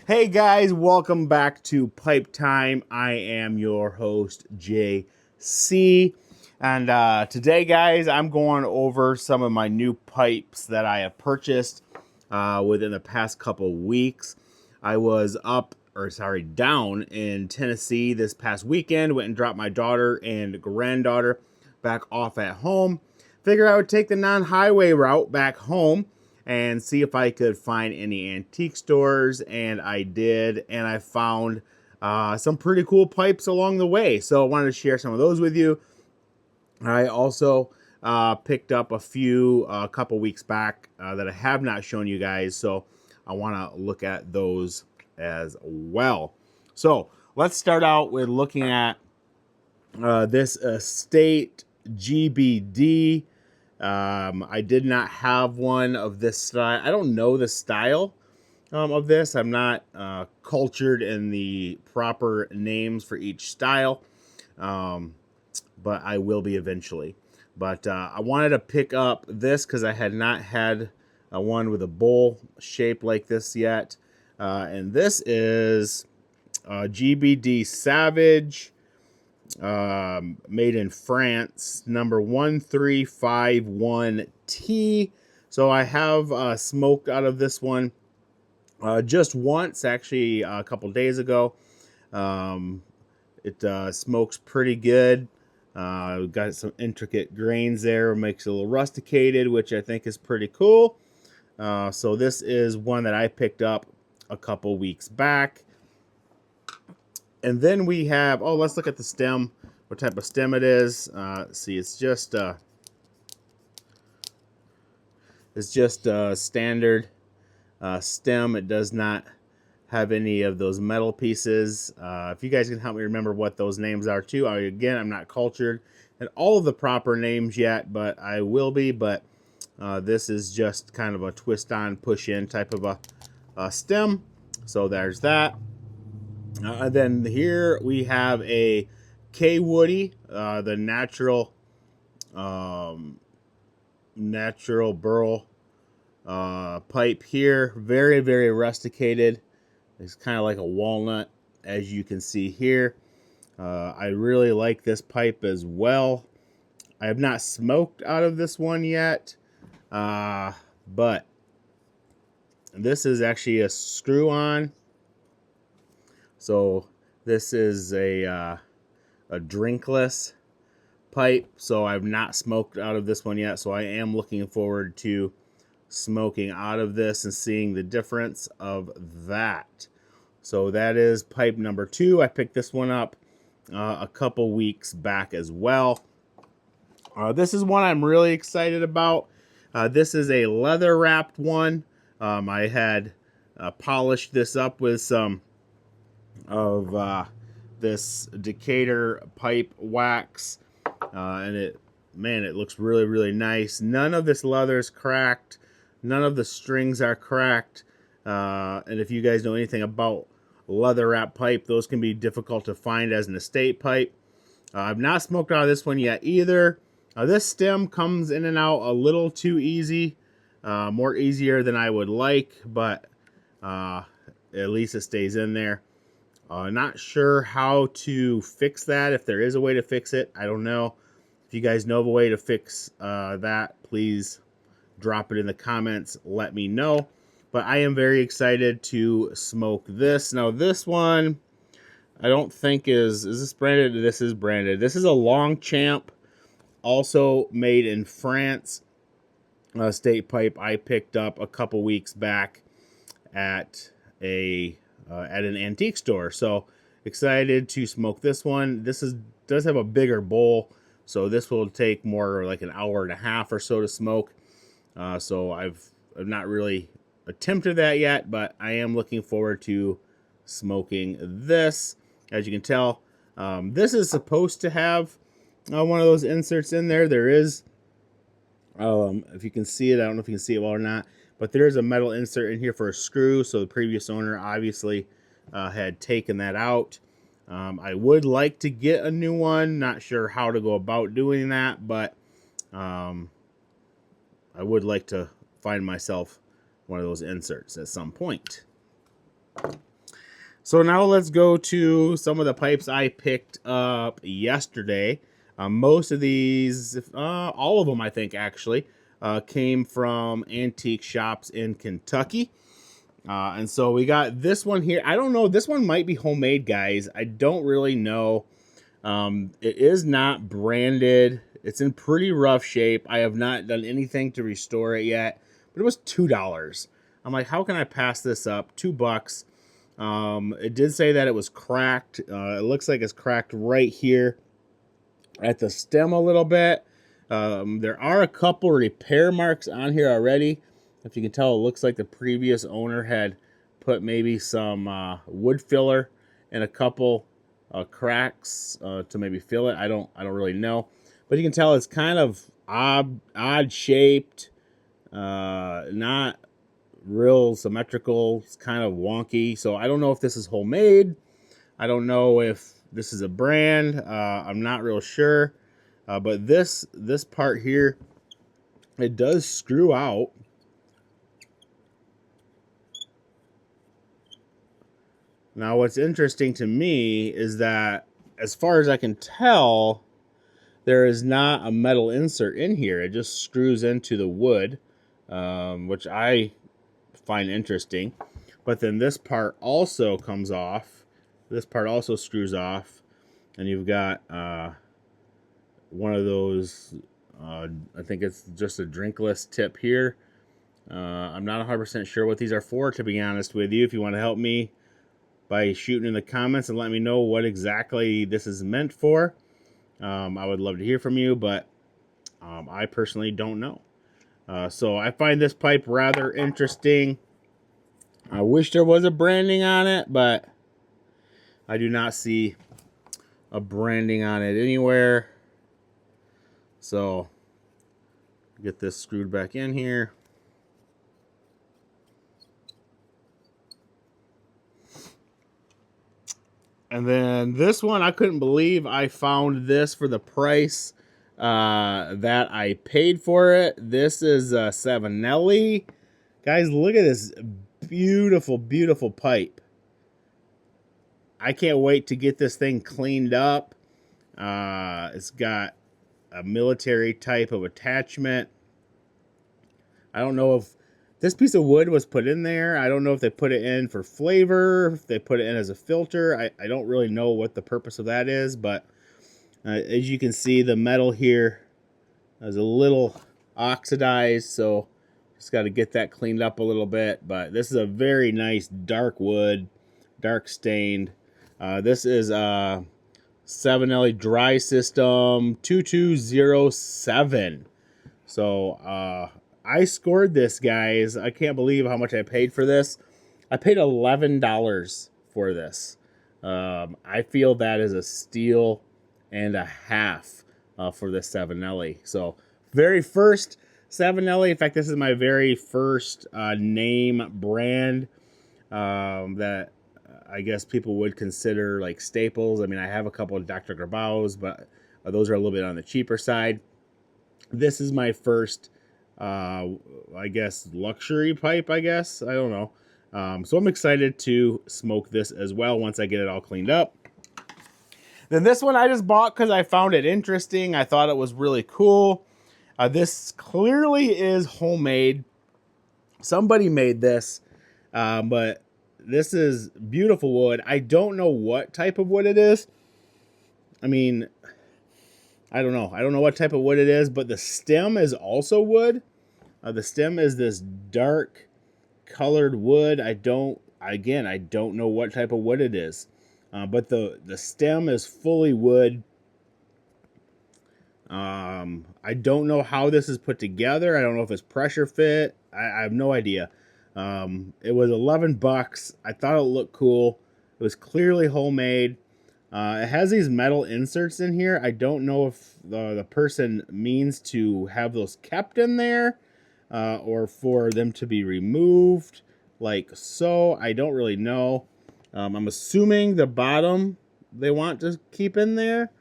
Hey guys, welcome back to Pipe Time. I am your host, JC. And today, guys, I'm going over some of my new pipes that I have purchased within the past couple weeks. I was down in Tennessee this past weekend. Went and dropped my daughter and granddaughter back off at home. Figured I would take the non-highway route back home and see if I could find any antique stores, and I did, and I found some pretty cool pipes along the way, so I wanted to share some of those with you. I also picked up a couple weeks back that I have not shown you guys, so I want to look at those as well. So let's start out with looking at this Estate GBD. I did not have one of this style. I don't know the style of this. I'm not cultured in the proper names for each style, but I will be eventually. But I wanted to pick up this because I had not had one with a bowl shape like this yet. And this is GBD Savage. Made in France, number 1351T. So I have smoked out of this one just once, actually a couple days ago. It smokes pretty good. Got some intricate grains there, makes it a little rusticated, which I think is pretty cool. So this is one that I picked up a couple weeks back. And then we have, let's look at the stem, what type of stem it is. See, it's just a standard stem. It does not have any of those metal pieces. If you guys can help me remember what those names are too. Again, I'm not cultured in all of the proper names yet, but I will be. But this is just kind of a twist on, push in type of a stem. So there's that. Then here we have a K Woody, the natural burl pipe here. Very, very rusticated. It's kind of like a walnut, as you can see here. I really like this pipe as well. I have not smoked out of this one yet, but this is actually a screw-on. So this is a drinkless pipe, so I've not smoked out of this one yet, so I am looking forward to smoking out of this and seeing the difference of that. So that is pipe number 2. I picked this one up a couple weeks back as well. This is one I'm really excited about. This is a leather wrapped one. I had polished this up with some of this Decatur pipe wax, and it looks really, really nice. None of this leather is cracked. None of the strings are cracked. And if you guys know anything about leather wrap pipe, those can be difficult to find as an estate pipe. I've not smoked out of this one yet either. This stem comes in and out a little too easy, more easier than I would like, but at least it stays in there. Not sure how to fix that. If there is a way to fix it, I don't know. If you guys know of a way to fix that, please drop it in the comments. Let me know. But I am very excited to smoke this. Now, this one, I don't think is this branded? This is branded. This is a Longchamp, also made in France. State pipe I picked up a couple weeks back at an antique store. So excited to smoke this one. This does have a bigger bowl, so this will take more like an hour and a half or so to smoke. So I've not really attempted that yet, but I am looking forward to smoking this. As you can tell, this is supposed to have one of those inserts in there. There is, if you can see it, I don't know if you can see it well or not, but there is a metal insert in here for a screw, so the previous owner obviously had taken that out. I would like to get a new one. Not sure how to go about doing that, but I would like to find myself one of those inserts at some point. So now let's go to some of the pipes I picked up yesterday. Most of these, all of them, I think, actually, came from antique shops in Kentucky. And so we got this one here. I don't know. This one might be homemade, guys. I don't really know. It is not branded. It's in pretty rough shape. I have not done anything to restore it yet, but it was $2. I'm like, how can I pass this up? $2. It did say that it was cracked. It looks like it's cracked right here at the stem a little bit. There are a couple repair marks on here already. If you can tell, it looks like the previous owner had put maybe some wood filler in a couple cracks to maybe fill it. I don't really know, but you can tell it's kind of odd shaped, not real symmetrical. It's kind of wonky. So I don't know if this is homemade. I don't know if this is a brand. I'm not real sure. But this part here, it does screw out. Now, what's interesting to me is that, as far as I can tell, there is not a metal insert in here. It just screws into the wood, which I find interesting. But then this part also comes off. This part also screws off, and you've got one of those, I think it's just a drinkless tip here. I'm not 100% sure what these are for, to be honest with you. If you want to help me by shooting in the comments and let me know what exactly this is meant for, I would love to hear from you, but I personally don't know. So I find this pipe rather interesting. I wish there was a branding on it, but I do not see a branding on it anywhere. So get this screwed back in here. And then this one, I couldn't believe I found this for the price that I paid for it. This is Savinelli. Guys, look at this beautiful, beautiful pipe. I can't wait to get this thing cleaned up. It's got a military type of attachment. I don't know if this piece of wood was put in there. I don't know if they put it in for flavor, if they put it in as a filter. I don't really know what the purpose of that is, but as you can see, the metal here is a little oxidized, so just got to get that cleaned up a little bit. But this is a very nice dark wood, dark stained. This is a Savinelli Dry System 2207. So I scored this, guys. I can't believe how much I paid for this. I paid $11 for this. I feel that is a steal and a half for this Savinelli. So very first Savinelli. In fact, this is my very first name brand that I guess people would consider like staples. I mean, I have a couple of Dr. Grabau's, but those are a little bit on the cheaper side. This is my first, I guess, luxury pipe, I guess. I don't know. So I'm excited to smoke this as well once I get it all cleaned up. Then this one I just bought because I found it interesting. I thought it was really cool. This clearly is homemade. Somebody made this, but this is beautiful wood. I don't know what type of wood it is. I mean, I don't know. I don't know what type of wood it is, but the stem is also wood. The stem is this dark colored wood. I don't know what type of wood it is. But the stem is fully wood. I don't know how this is put together. I don't know if it's pressure fit. I have no idea. It was $11. I thought it looked cool. It was clearly homemade. It has these metal inserts in here. I don't know if the person means to have those kept in there or for them to be removed like so. I don't really know. I'm assuming the bottom they want to keep in there,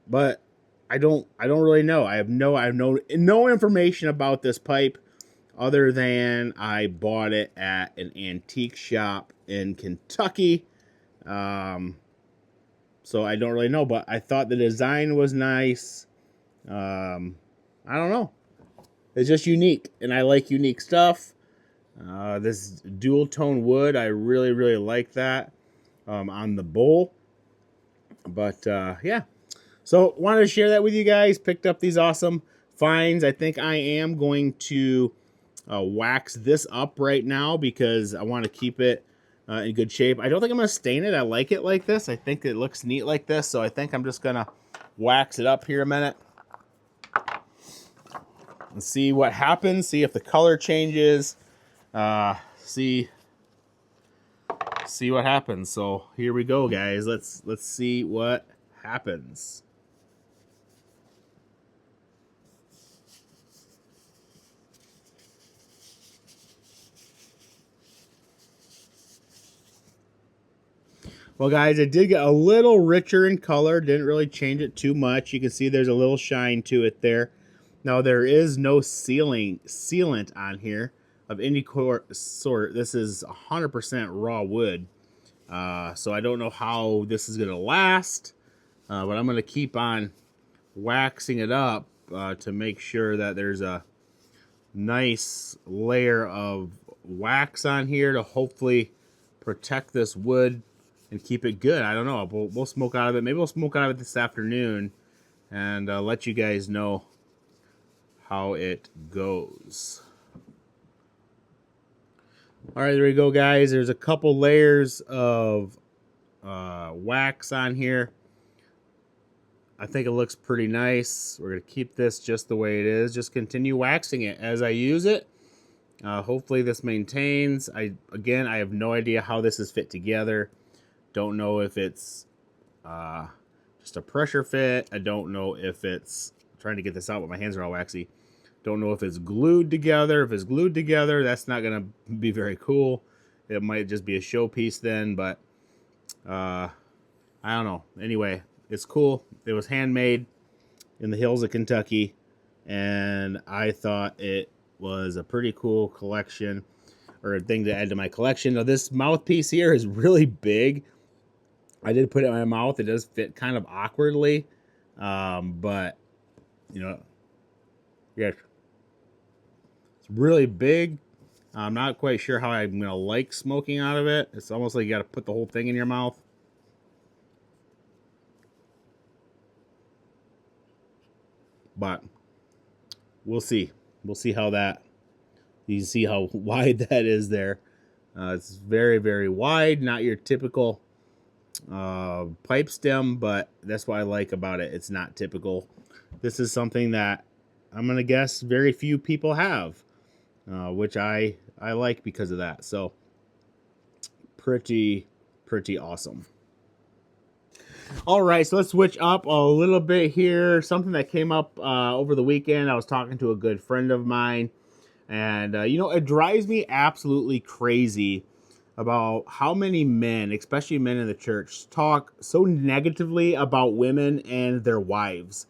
but I don't really know. I have no information about this pipe other than I bought it at an antique shop in Kentucky. So I don't really know, but I thought the design was nice. I don't know. It's just unique, and I like unique stuff. This dual tone wood, I really, really like that on the bowl. But yeah, so wanted to share that with you guys. Picked up these awesome finds. I think I am going to wax this up right now because I want to keep it in good shape. I don't think I'm going to stain it. I like it like this. I think it looks neat like this. So I think I'm just going to wax it up here a minute and see what happens. See if the color changes. See what happens. So here we go, guys. Let's see what happens. Well, guys, it did get a little richer in color. Didn't really change it too much. You can see there's a little shine to it there. Now, there is no sealant on here of any sort. This is 100% raw wood. So I don't know how this is going to last. But I'm going to keep on waxing it up to make sure that there's a nice layer of wax on here to hopefully protect this wood and keep it good. I don't know. We'll smoke out of it. Maybe we'll smoke out of it this afternoon and let you guys know how it goes. All right, there we go, guys. There's a couple layers of wax on here. I think it looks pretty nice. We're going to keep this just the way it is. Just continue waxing it as I use it. Hopefully this maintains. Again, I have no idea how this is fit together. Don't know if it's just a pressure fit. I don't know if it's... I'm trying to get this out, but my hands are all waxy. Don't know if it's glued together. If it's glued together, that's not going to be very cool. It might just be a showpiece then, but I don't know. Anyway, it's cool. It was handmade in the hills of Kentucky, and I thought it was a pretty cool collection, or a thing to add to my collection. Now, this mouthpiece here is really big. I did put it in my mouth. It does fit kind of awkwardly, but, you know, yes. It's really big. I'm not quite sure how I'm going to like smoking out of it. It's almost like you got to put the whole thing in your mouth. But we'll see. We'll see how that... You see how wide that is there. It's very, very wide. Not your typical pipe stem, but that's what I like about it. It's not typical. This is something that I'm going to guess very few people have, which I like because of that. So pretty awesome. All right, so let's switch up a little bit here. Something that came up over the weekend. I was talking to a good friend of mine, and you know, it drives me absolutely crazy about how many men, especially men in the church, talk so negatively about women and their wives.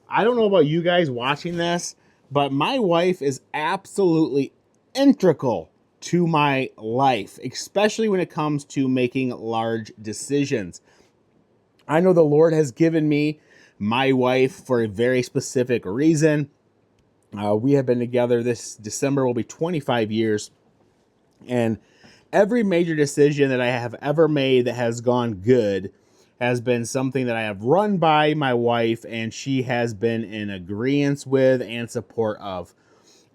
I don't know about you guys watching this, but my wife is absolutely integral to my life, especially when it comes to making large decisions. I know the Lord has given me my wife for a very specific reason. We have been together. This December will be 25 years. And every major decision that I have ever made that has gone good has been something that I have run by my wife, and she has been in agreement with and support of.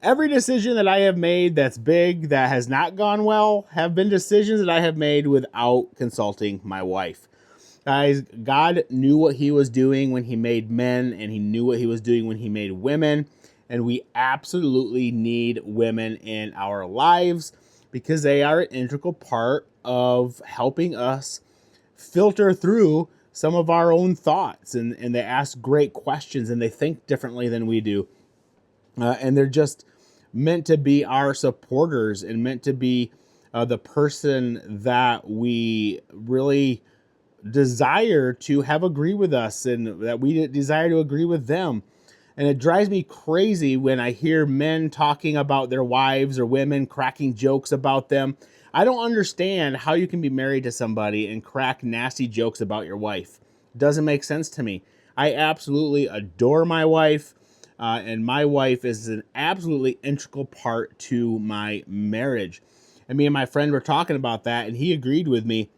Every decision that I have made that's big, that has not gone well, have been decisions that I have made without consulting my wife. Guys, God knew what he was doing when he made men, and he knew what he was doing when he made women. And we absolutely need women in our lives because they are an integral part of helping us filter through some of our own thoughts. And they ask great questions, and they think differently than we do. And they're just meant to be our supporters and meant to be the person that we really desire to have agree with us, and that we desire to agree with them. And it drives me crazy when I hear men talking about their wives or women cracking jokes about them. I don't understand how you can be married to somebody and crack nasty jokes about your wife. Doesn't make sense to me. I absolutely adore my wife, and my wife is an absolutely integral part to my marriage. And me and my friend were talking about that, and he agreed with me.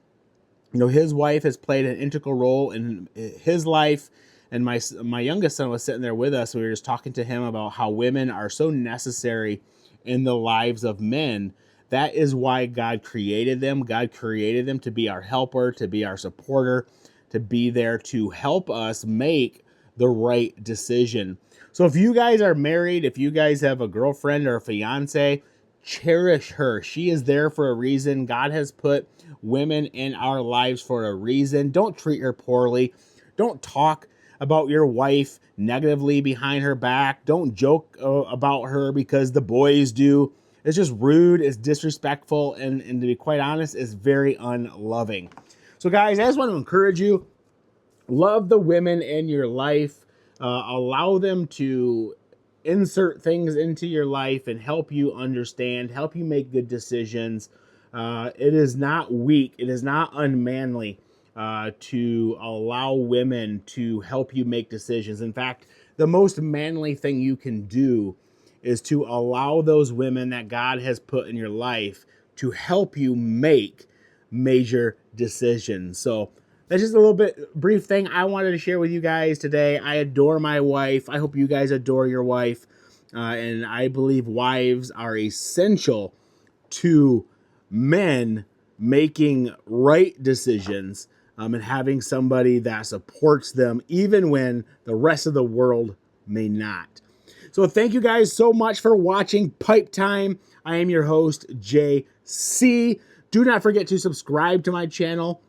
You know, his wife has played an integral role in his life, and my youngest son was sitting there with us. We were just talking to him about how women are so necessary in the lives of men. That is why God created them. God created them to be our helper, to be our supporter, to be there to help us make the right decision. So if you guys are married, if you guys have a girlfriend or a fiance, cherish her. She is there for a reason. God has put women in our lives for a reason. Don't treat her poorly. Don't talk about your wife negatively behind her back. Don't joke about her because the boys do. It's just rude, it's disrespectful, and to be quite honest, it's very unloving. So guys, I just want to encourage you, love the women in your life. Allow them to insert things into your life and help you understand, help you make good decisions. It is not weak, it is not unmanly to allow women to help you make decisions. In fact, the most manly thing you can do is to allow those women that God has put in your life to help you make major decisions. So that's just a little bit brief thing I wanted to share with you guys today. I adore my wife. I hope you guys adore your wife. And I believe wives are essential to men making right decisions, and having somebody that supports them even when the rest of the world may not. So thank you guys so much for watching Pipe Time. I am your host, JC. Do not forget to subscribe to my channel,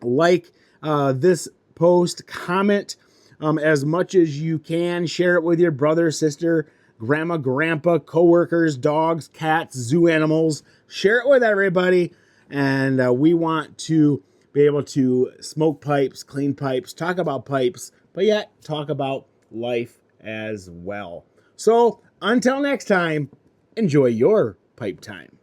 like this post, comment as much as you can, share it with your brother, sister, grandma, grandpa, coworkers, dogs, cats, zoo animals. Share it with everybody. And we want to be able to smoke pipes, clean pipes, talk about pipes, but yet talk about life as well. So until next time, enjoy your pipe time.